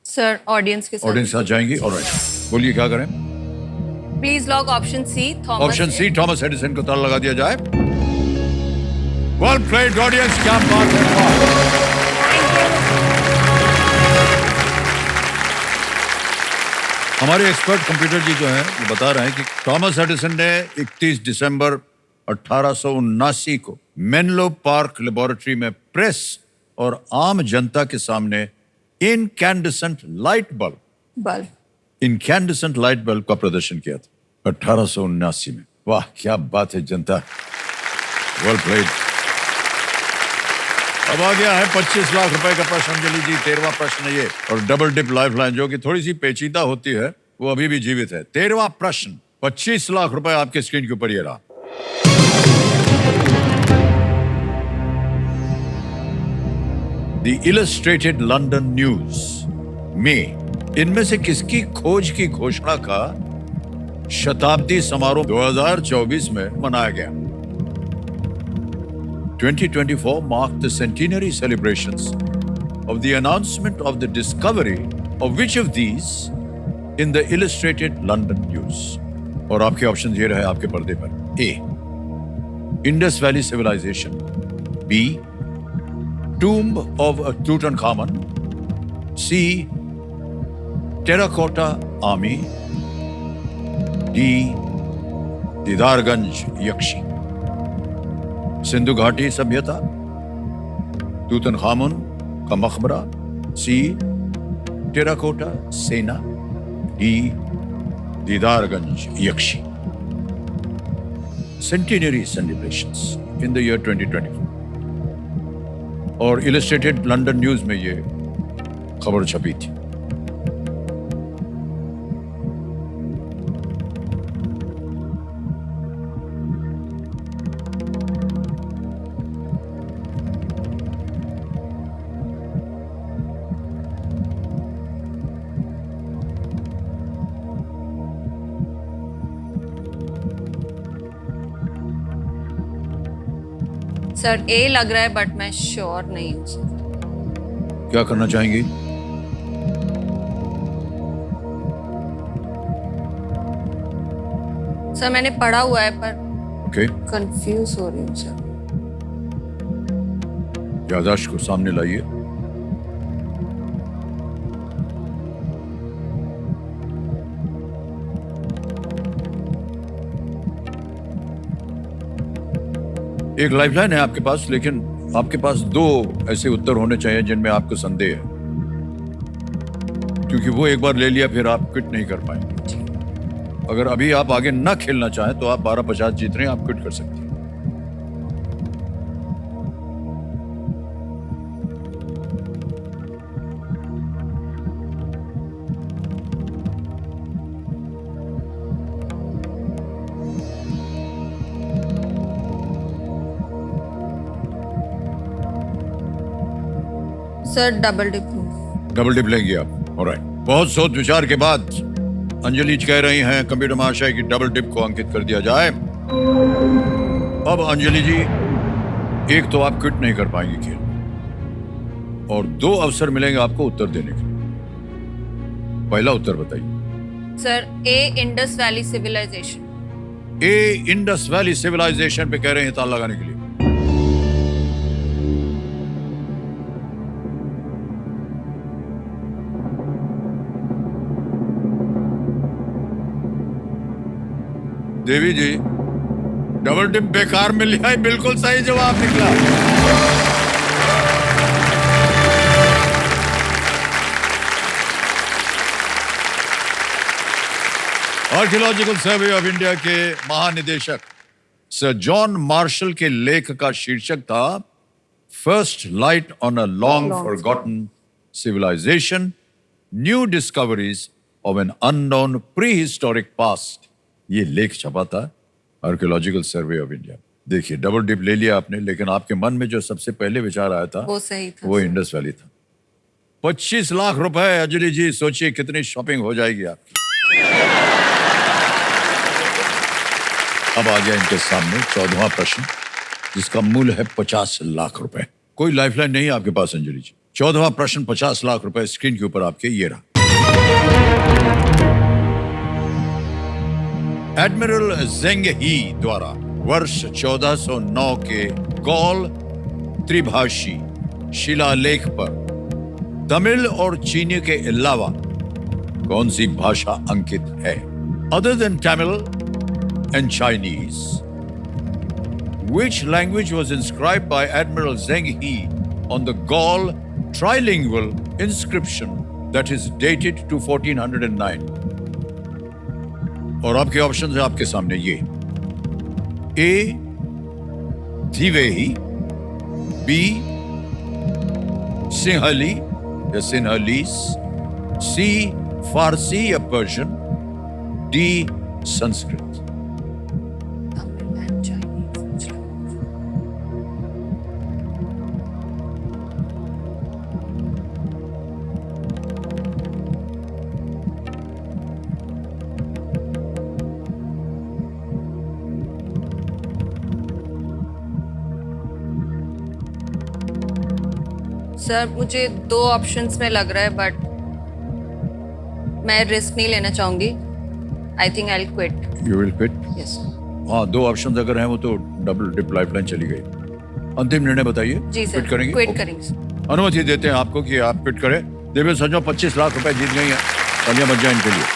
सर ऑडियंस के साथ। ऑडियंस के साथ जाएंगी, ऑलराइट। बोलिए क्या करें? Please lock option C, Thomas. Option C, Thomas Edison को ताला लगा दिया जाए। वेल प्लेड ऑडियंस, क्या बात है। हमारे एक्सपर्ट कंप्यूटर जी जो हैं वो बता रहे हैं कि थॉमस एडिसन ने 31 दिसंबर 1879 को मेनलो पार्क लेबोरेटरी में प्रेस और आम जनता के सामने इनकैंडेसेंट लाइट बल्ब का प्रदर्शन किया था 1879 में। वाह क्या बात है जनता, वेल प्लेड। अब आ गया है 25 लाख रुपए का प्रश्न अंजलि जी। 13वां प्रश्न है ये, और डबल डिप लाइफलाइन जो कि थोड़ी सी पेचीदा होती है वो अभी भी जीवित है। 13वां प्रश्न, 25 लाख रुपए आपके स्क्रीन के ऊपर ये रहा। द इलस्ट्रेटेड लंदन न्यूज में इनमें से किसकी खोज की घोषणा का शताब्दी समारोह 2024 में मनाया गया? 2024 marked the centenary celebrations of the announcement of the discovery of which of these in the Illustrated London News? और आपके ऑप्शन ये रहे आपके पर्दे पर। A, Indus Valley Civilization, B, Tomb of Tutankhamun, C, Terracotta Army, D, Didarganj यक्षी। Sindhu घाटी सभ्यता, Tutankhamun का मकबरा, सी, टेराकोटा सेना, D, Didarganj यक्षी। Centenary celebrations in the year 2024, और इलस्ट्रेटेड लंदन न्यूज में ये खबर छपी थी। सर ए लग रहा है बट मैं श्योर नहीं हूँ सर। क्या करना चाहेंगी? सर मैंने पढ़ा हुआ है पर ओके, कंफ्यूज हो रही हूँ सर। याददाश्त को सामने लाइए। एक लाइफलाइन है आपके पास, लेकिन आपके पास दो ऐसे उत्तर होने चाहिए जिनमें आपको संदेह है, क्योंकि वो एक बार ले लिया फिर आप क्विट नहीं कर पाएंगे। अगर अभी आप आगे ना खेलना चाहें तो आप 12-50 जीत रहे हैं, आप क्विट कर सकते हैं। सर डबल डिप लूंगी। डबल डिप लेंगे आप, ऑलराइट। बहुत सोच विचार के बाद अंजलि कह रही हैं कंप्यूटर महाशय की डबल डिप को अंकित कर दिया जाए। अब अंजलि जी, एक तो आप क्विट नहीं कर पाएंगे खेल, और 2 अवसर मिलेंगे आपको उत्तर देने के। पहला उत्तर बताइए। सर ए इंडस वैली सिविलाइजेशन। ए इंडस वैली सिविलाइजेशन पे कह रहे हैं ताला लगाने के लिए। देवी जी, डबल डिप बेकार मिल गया, बिल्कुल सही जवाब निकला। आर्कियोलॉजिकल सर्वे ऑफ इंडिया के महानिदेशक सर जॉन मार्शल के लेख का शीर्षक था first light on a long forgotten civilisation, new discoveries of an unknown pre historic past. ये लेख छपा था आर्कियोलॉजिकल सर्वे ऑफ इंडिया। देखिए, डबल डिप ले लिया आपने, लेकिन आपके मन में जो सबसे पहले विचार आया था वो सही था, वो इंडस वैली था। 25 लाख रुपए। अंजलि जी, सोचिए कितनी शॉपिंग हो जाएगी आपकी। अब आ गया इनके सामने 14वां प्रश्न, जिसका मूल्य है 50 लाख रुपए। कोई लाइफलाइन नहीं है आपके पास अंजलि जी। 14वां प्रश्न 50 लाख रुपए स्क्रीन के ऊपर आपके ये रहा। एडमिरल जेंग ही द्वारा वर्ष 1409 के गौल त्रिभाषी शिलालेख पर तमिल और चीनी के अलावा कौन सी भाषा अंकित है? Other than Tamil and Chinese, which language was inscribed by Admiral Zheng He on the Gaul trilingual inscription that is dated to 1409? और आपके ऑप्शन है आपके सामने ये। ए थिवेही, बी सिंहली या सिन्हलीस, सी फारसी या पर्शियन, डी संस्कृत। सर मुझे 2 ऑप्शंस में लग रहा है, बट मैं रिस्क नहीं लेना चाहूंगी। I think I will quit. You will quit? Yes. हाँ, 2 ऑप्शन अगर हैं वो तो डबल डिप लाइफलाइन चली गई। अंतिम निर्णय बताइए। जी सर, क्विट करेंगे? क्विट करेंगे। अनुमति देते हैं आपको कि आप क्विट करें। देवेश संजो 25 लाख रुपए जीत गई हैं। तालियां बज जाए इनके लिए।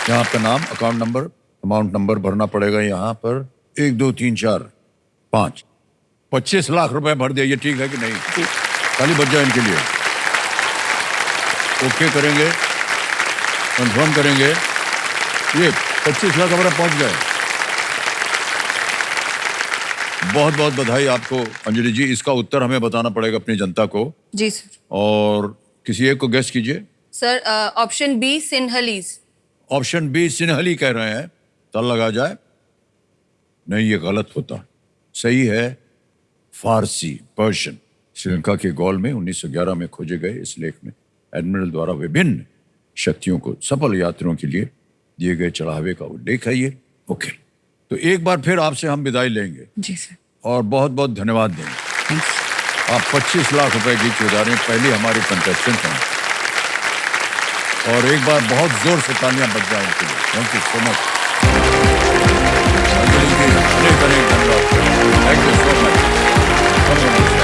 यहाँ आपका नाम, अकाउंट नंबर, अमाउंट नंबर भरना पड़ेगा यहाँ पर। 1 2 3 4 5 25 लाख रुपए भर दिया। ये ठीक है कि नहीं? ताली बज जाए इनके लिए। ओके करेंगे, कंफर्म करेंगे। ये 25 लाख हमारा पहुंच गए। बहुत बहुत बधाई आपको अंजलि जी। इसका उत्तर हमें बताना पड़ेगा अपनी जनता को। जी सर। और किसी एक को गेस कीजिए। Sir option B Sinhalese. Option B Sinhali कह रहे हैं। ताला लगा जाए। नहीं, ये गलत होता। सही है फारसी, पर्शियन। श्रीलंका के गौल में 1911 में खोजे गए इस लेख में एडमिरल द्वारा विभिन्न शक्तियों को सफल यात्रियों के लिए दिए गए चढ़ावे का उल्लेख है ये। ओके, तो एक बार फिर आपसे हम विदाई लेंगे। जी सर। और बहुत बहुत धन्यवाद देंगे। आप 25 लाख रुपए जीत के जा रहे हैं, पहले हमारे कंटेस्टेंट हैं। और एक बार बहुत जोर से तालियां बज जाएं उनके लिए। Thank you so much. Thank you so much.